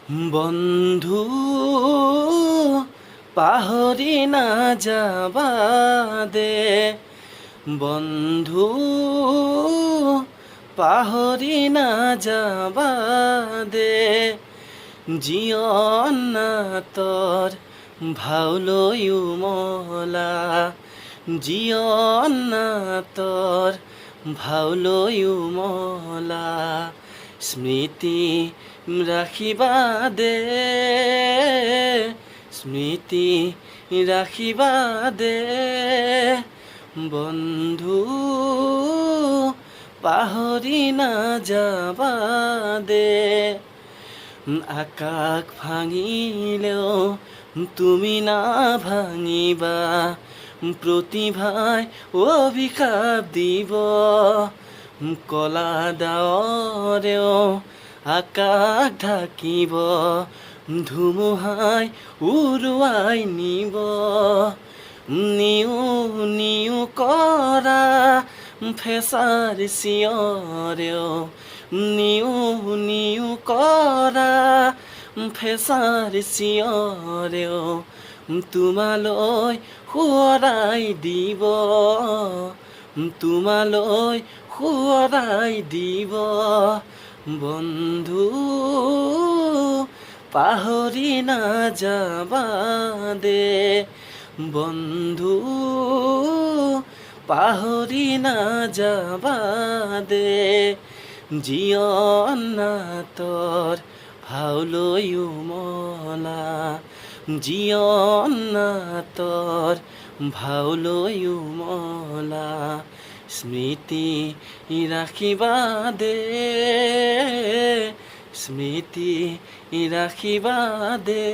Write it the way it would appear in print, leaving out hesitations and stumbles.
বন্ধু পাহরি না যাবা দে, বন্ধু পাহরি না যাবা দে, জীবন না তোর ভাউলয়ু মলা, জীবন না তোর ভাউলয়ু মলা, স্মৃতি রাখিবা দে, স্মৃতি রাখিবা দে, বন্ধু পাহরি না যাবা দে। আকাশ ভাঙিলেও তুমি না ভাঙিবা, প্ৰতিভাই অভিশাপ দিব, কলা ডাৱৰেও আকাশ ঢাকিব, ধুমুহাই উৰুৱাই নিব, নিউ নিউ কৰা ফেঁচাৰ চিঞৰেও, নিউ নিউ কৰা ফেঁচাৰ চিঞৰেও তোমালৈ সোঁৱৰাই দিব, তোমালৈ সোঁৱৰাই দিব, বন্ধু পাহৰি নাযাবা দে, বন্ধু পাহৰি নাযাবা দে, জীবন না তোর ভাউলয়ু মলা, জীবন না তোর ভাউলয়ু মলা, স্মৃতি রাখিবা দে, স্মৃতি রাখিবা দে।